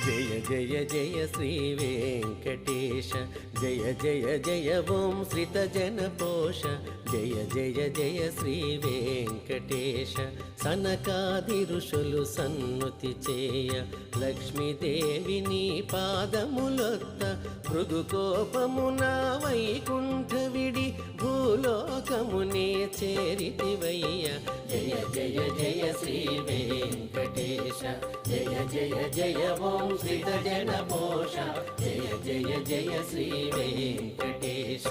జయ జయ జయ శ్రీ వెంకటేశ జయ జయ జయ ఓం శ్రిత జన పోష జయ జయ జయ శ్రీ వెంకటేశ సనకాది ఋషులు సన్నుతి చేయ లక్ష్మీదేవిని పాదములొత్త మృదుకోపమున వైకుంఠ విడి భూలోకమునే చేరితివయ్య జయ జయ జయ శ్రీ వెంకటేశ జయ జయ జయ ఓం శ్రీత జన పోష జయ జయ జయ శ్రీ వెంకటేశ